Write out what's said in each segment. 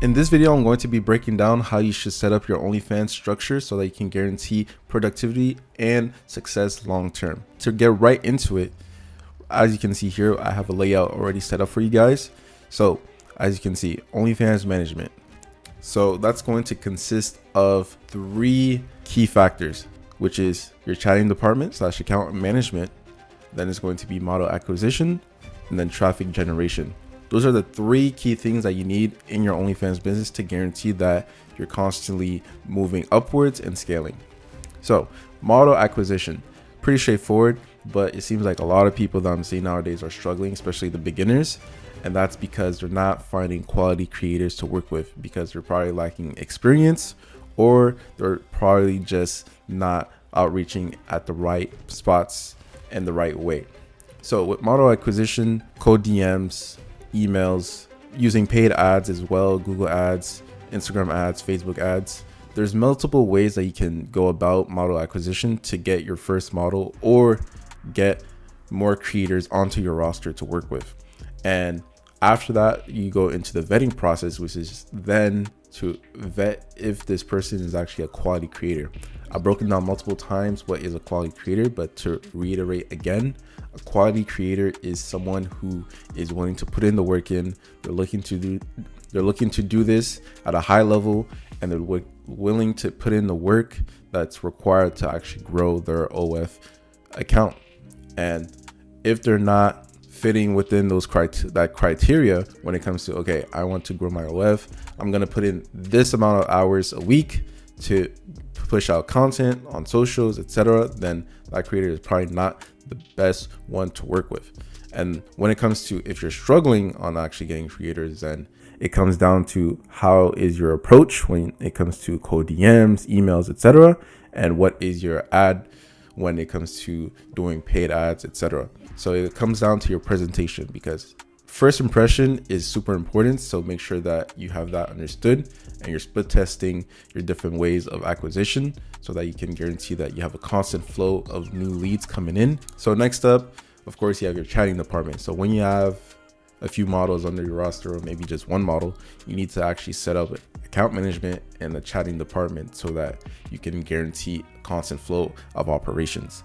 In this video, I'm going to be breaking down how you should set up your OnlyFans structure so that you can guarantee productivity and success long term. To get right into it, as you can see here, I have a layout already set up for you guys. So as you can see, OnlyFans management. So that's going to consist of 3 key factors, which is your chatting department / account management. Then it's going to be model acquisition and then traffic generation. Those are the 3 key things that you need in your OnlyFans business to guarantee that you're constantly moving upwards and scaling. So model acquisition, pretty straightforward, but it seems like a lot of people that I'm seeing nowadays are struggling, especially the beginners. And that's because they're not finding quality creators to work with because they're probably lacking experience, or they're probably just not outreaching at the right spots and the right way. So with model acquisition, cold DMs, emails, using paid ads as well, Google ads, Instagram ads, Facebook ads. There's multiple ways that you can go about model acquisition to get your first model or get more creators onto your roster to work with. And after that, you go into the vetting process, which is then to vet if this person is actually a quality creator. I've broken down multiple times what is a quality creator, but to reiterate again, a quality creator is someone who is willing to put in the work in. They're looking to do this at a high level, and they're willing to put in the work that's required to actually grow their OF account. And if they're not fitting within those criteria when it comes to, okay, I want to grow my OF, I'm going to put in this amount of hours a week to push out content on socials, etc., then that creator is probably not the best one to work with. And when it comes to, if you're struggling on actually getting creators, then it comes down to how is your approach when it comes to cold DMs, emails, etc., and what is your ad when it comes to doing paid ads, etc. So it comes down to your presentation, because first impression is super important. So make sure that you have that understood and you're split testing your different ways of acquisition so that you can guarantee that you have a constant flow of new leads coming in. So next up, of course, you have your chatting department. So when you have a few models under your roster, or maybe just one model, you need to actually set up account management and the chatting department so that you can guarantee a constant flow of operations.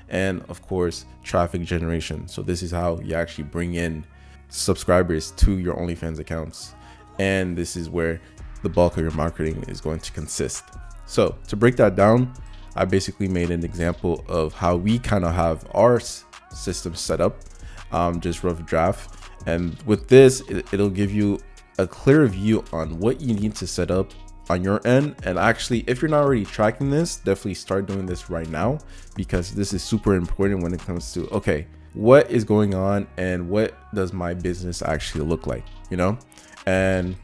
And of course, traffic generation. So this is how you actually bring in subscribers to your OnlyFans accounts. And this is where the bulk of your marketing is going to consist. So to break that down, I basically made an example of how we kind of have our system set up, just rough draft. And with this, it'll give you a clear view on what you need to set up on your end. And actually, if you're not already tracking this, definitely start doing this right now, because this is super important when it comes to, okay, what is going on and what does my business actually look like, And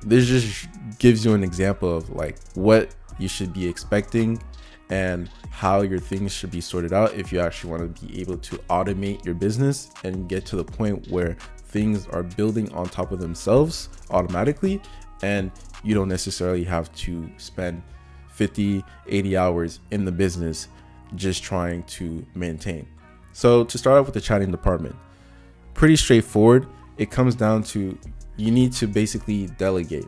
this just gives you an example of like what you should be expecting and how your things should be sorted out if you actually want to be able to automate your business and get to the point where things are building on top of themselves automatically, and you don't necessarily have to spend 50, 80 hours in the business just trying to maintain. So to start off with the chatting department, pretty straightforward. It comes down to, you need to basically delegate.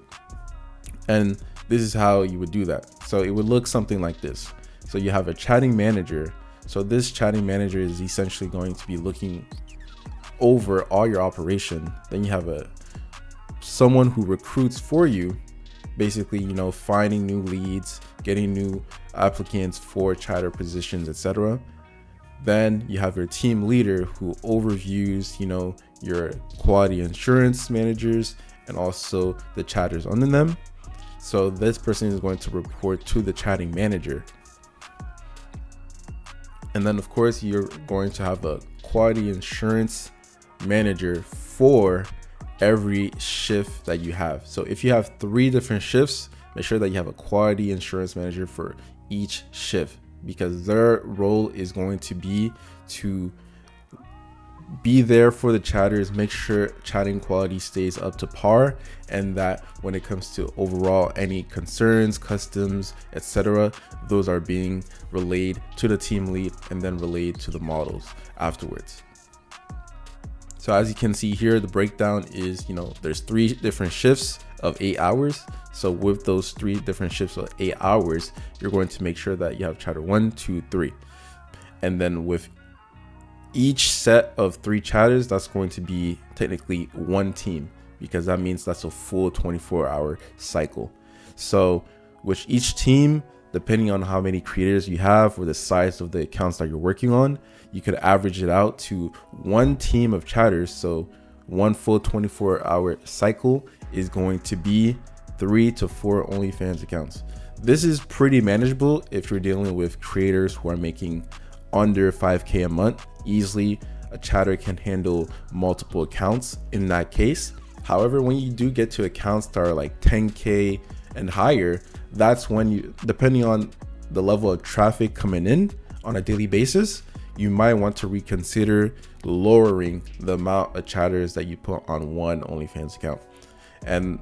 And this is how you would do that. So it would look something like this. So you have a chatting manager. So this chatting manager is essentially going to be looking over all your operation. Then you have someone who recruits for you, basically, finding new leads, getting new applicants for chatter positions, etc. Then you have your team leader who overviews, your quality assurance managers and also the chatters under them. So this person is going to report to the chatting manager. And then of course, you're going to have a quality assurance manager for every shift that you have. So if you have 3 different shifts, make sure that you have a quality assurance manager for each shift, because their role is going to be to be there for the chatters, make sure chatting quality stays up to par, and that when it comes to overall any concerns, customs, etc., those are being relayed to the team lead and then relayed to the models afterwards. So as you can see here, the breakdown is, there's 3 different shifts of 8 hours. So with those 3 different shifts of 8 hours, you're going to make sure that you have chatter 1, 2, 3. And then with each set of 3 chatters, that's going to be technically 1 team, because that means that's a full 24-hour cycle. So with each team, depending on how many creators you have or the size of the accounts that you're working on, you could average it out to 1 team of chatters. So 1 full 24-hour cycle is going to be 3 to 4 OnlyFans accounts. This is pretty manageable if you're dealing with creators who are making under 5K a month. Easily a chatter can handle multiple accounts in that case. However, when you do get to accounts that are like 10K and higher, that's when you, depending on the level of traffic coming in on a daily basis, you might want to reconsider lowering the amount of chatters that you put on one OnlyFans account. And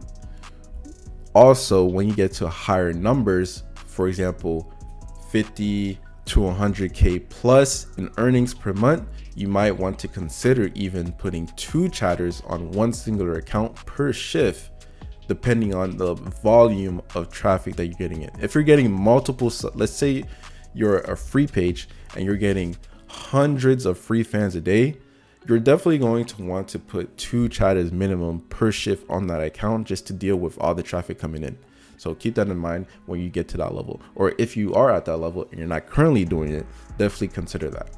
also, when you get to higher numbers, for example, 50 to 100K plus in earnings per month, you might want to consider even putting 2 chatters on one singular account per shift, depending on the volume of traffic that you're getting in. If you're getting multiple, let's say you're a free page and you're getting hundreds of free fans a day, you're definitely going to want to put 2 chatters minimum per shift on that account just to deal with all the traffic coming in. So keep that in mind when you get to that level, or if you are at that level and you're not currently doing it, definitely consider that.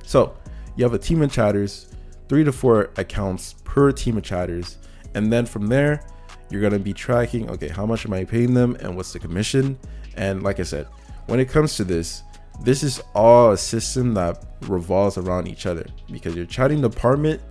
So you have a team of chatters, 3 to 4 accounts per team of chatters. And then from there, you're going to be tracking, okay, how much am I paying them and what's the commission? And like I said, when it comes to this is all a system that revolves around each other, because your chatting department,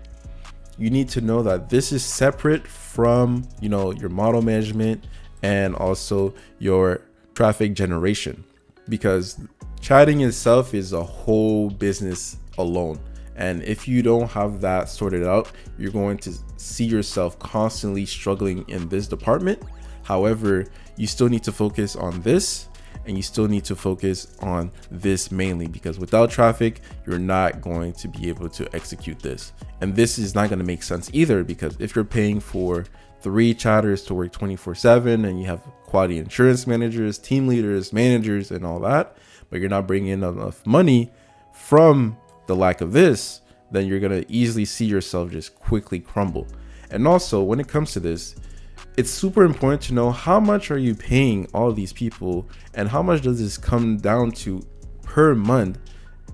you need to know that this is separate from, your model management and also your traffic generation, because chatting itself is a whole business alone. And if you don't have that sorted out, you're going to see yourself constantly struggling in this department. However, you still need to focus on this, and you still need to focus on this mainly, because without traffic, you're not going to be able to execute this. And this is not going to make sense either, because if you're paying for 3 chatters to work 24/7 and you have quality insurance managers, team leaders, managers, and all that, but you're not bringing in enough money from the lack of this, then you're going to easily see yourself just quickly crumble. And also, when it comes to this, it's super important to know how much are you paying all of these people, and how much does this come down to per month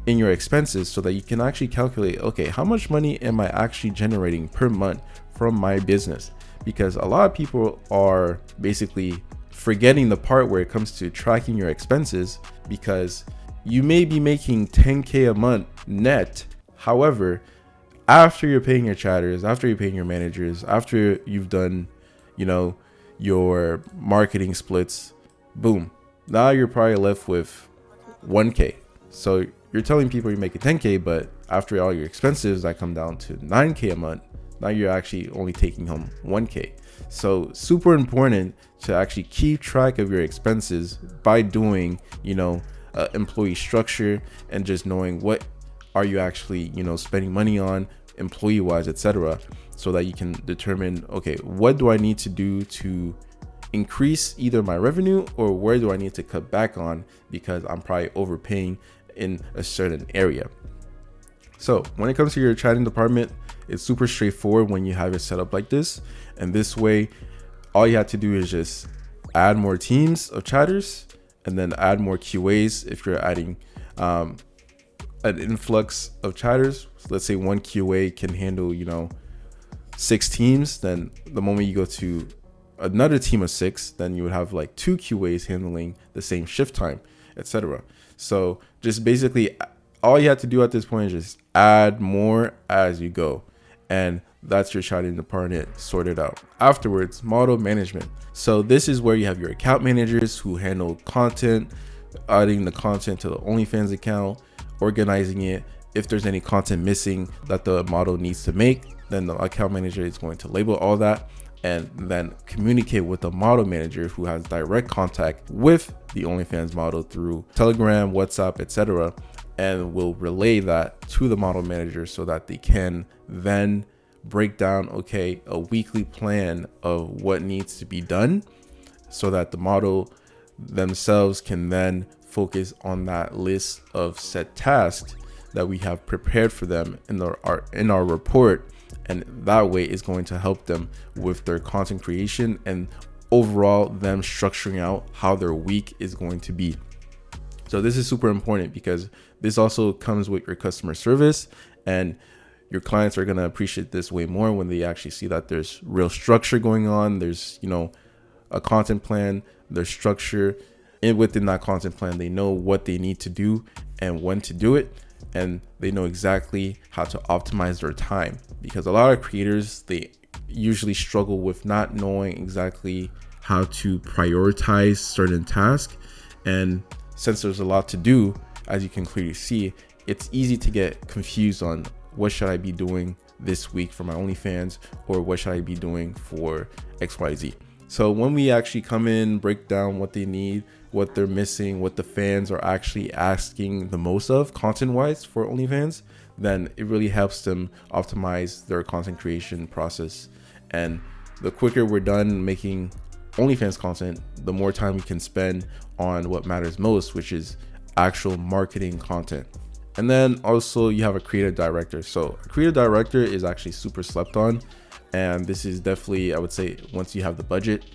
in your expenses, so that you can actually calculate, okay, how much money am I actually generating per month from my business? Because a lot of people are basically forgetting the part where it comes to tracking your expenses, because you may be making 10K a month net. However, after you're paying your chatters, after you're paying your managers, after you've done, your marketing splits, boom, now you're probably left with 1K. So you're telling people you're making 10K, but after all your expenses, that come down to 9K a month. Now you're actually only taking home 1K. So super important to actually keep track of your expenses by doing, employee structure, and just knowing what are you actually, spending money on employee wise, etc., so that you can determine, okay, what do I need to do to increase either my revenue, or where do I need to cut back on because I'm probably overpaying in a certain area. So when it comes to your chatting department, it's super straightforward when you have it set up like this. And this way, all you have to do is just add more teams of chatters, and then add more QAs if you're adding an influx of chatters. So let's say one QA can handle, 6 teams. Then the moment you go to another team of 6, then you would have like 2 QAs handling the same shift time, etc. So just basically all you have to do at this point is just add more as you go. And that's your chatting department sorted out. Afterwards, model management. So this is where you have your account managers who handle content, adding the content to the OnlyFans account, organizing it. If there's any content missing that the model needs to make, then the account manager is going to label all that and then communicate with the model manager, who has direct contact with the OnlyFans model through Telegram, WhatsApp, etc., and will relay that to the model manager so that they can then break down, okay, a weekly plan of what needs to be done so that the model themselves can then focus on that list of set tasks that we have prepared for them in our report. And that way is going to help them with their content creation and overall them structuring out how their week is going to be. So this is super important because this also comes with your customer service, and your clients are going to appreciate this way more when they actually see that there's real structure going on. There's, a content plan, there's structure, and within that content plan, they know what they need to do and when to do it. And they know exactly how to optimize their time, because a lot of creators, they usually struggle with not knowing exactly how to prioritize certain tasks. And since there's a lot to do, as you can clearly see, it's easy to get confused on what should I be doing this week for my OnlyFans, or what should I be doing for XYZ. So when we actually come in, break down what they need, what they're missing, what the fans are actually asking the most of content wise for OnlyFans, then it really helps them optimize their content creation process. And the quicker we're done making OnlyFans content, the more time we can spend on what matters most, which is actual marketing content. And then also you have a creative director. So a creative director is actually super slept on. And this is definitely, I would say, once you have the budget,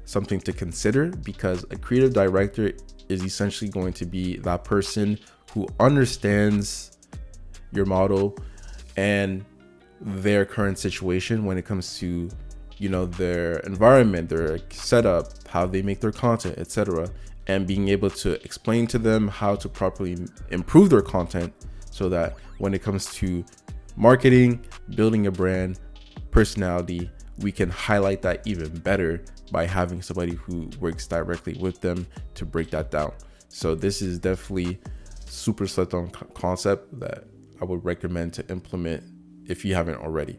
something to consider, because a creative director is essentially going to be that person who understands your model and their current situation when it comes to, their environment, their setup, how they make their content, etc. And being able to explain to them how to properly improve their content so that when it comes to marketing, building a brand, personality, we can highlight that even better by having somebody who works directly with them to break that down. So this is definitely super slept on concept that I would recommend to implement if you haven't already.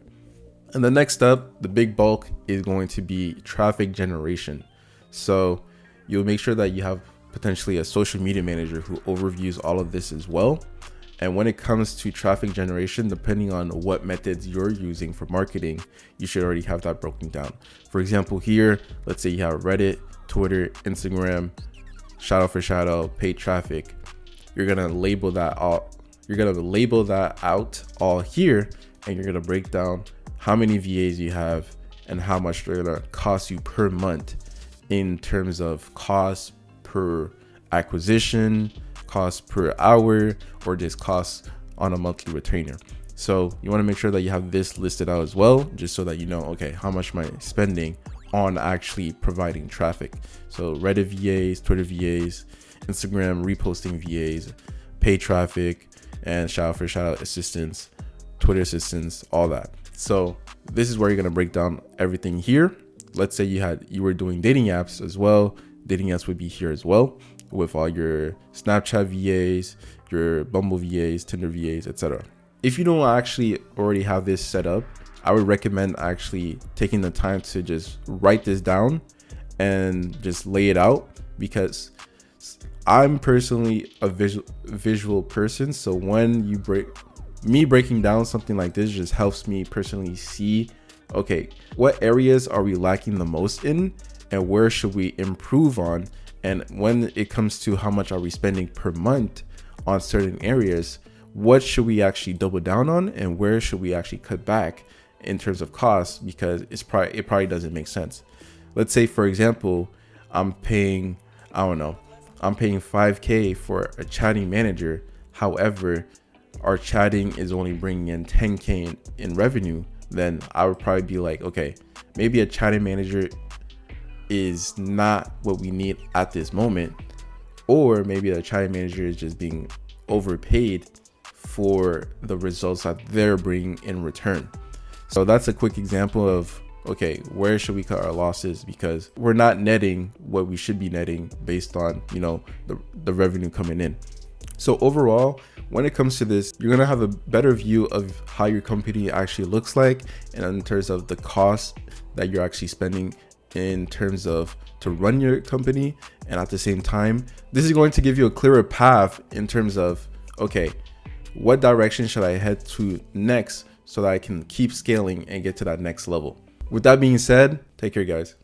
And the next step, the big bulk, is going to be traffic generation. So you'll make sure that you have potentially a social media manager who overviews all of this as well. And when it comes to traffic generation, depending on what methods you're using for marketing, you should already have that broken down. For example, here, let's say you have Reddit, Twitter, Instagram, shadow for shadow, paid traffic. You're gonna label that out. You're gonna label that out all here, and you're gonna break down how many VAs you have and how much they're gonna cost you per month in terms of cost per acquisition, cost per hour, or just cost on a monthly retainer. So you want to make sure that you have this listed out as well, just so that you know, okay, how much am I spending on actually providing traffic. So Reddit VAs, Twitter VAs, Instagram reposting VAs, paid traffic, and shout out for shout out assistants, Twitter assistants, all that. So this is where you're going to break down everything here. Let's say you were doing dating apps as well. Dating apps would be here as well, with all your Snapchat VAs, your Bumble VAs, Tinder VAs, etc. If you don't actually already have this set up, I would recommend actually taking the time to just write this down and just lay it out, because I'm personally a visual person. So when breaking down something like this just helps me personally see, okay, what areas are we lacking the most in and where should we improve on? And when it comes to how much are we spending per month on certain areas, what should we actually double down on and where should we actually cut back in terms of costs, because it probably doesn't make sense. Let's say, for example, I'm paying $5K for a chatting manager. However, our chatting is only bringing in 10K in revenue. Then I would probably be like, okay, maybe a chatting manager is not what we need at this moment, or maybe the chatting manager is just being overpaid for the results that they're bringing in return. So that's a quick example of, okay, where should we cut our losses, because we're not netting what we should be netting based on, the revenue coming in. So overall, when it comes to this, you're going to have a better view of how your company actually looks like, and in terms of the cost that you're actually spending in terms of to run your company. And at the same time, this is going to give you a clearer path in terms of, okay, what direction should I head to next so that I can keep scaling and get to that next level. With that being said, take care, guys.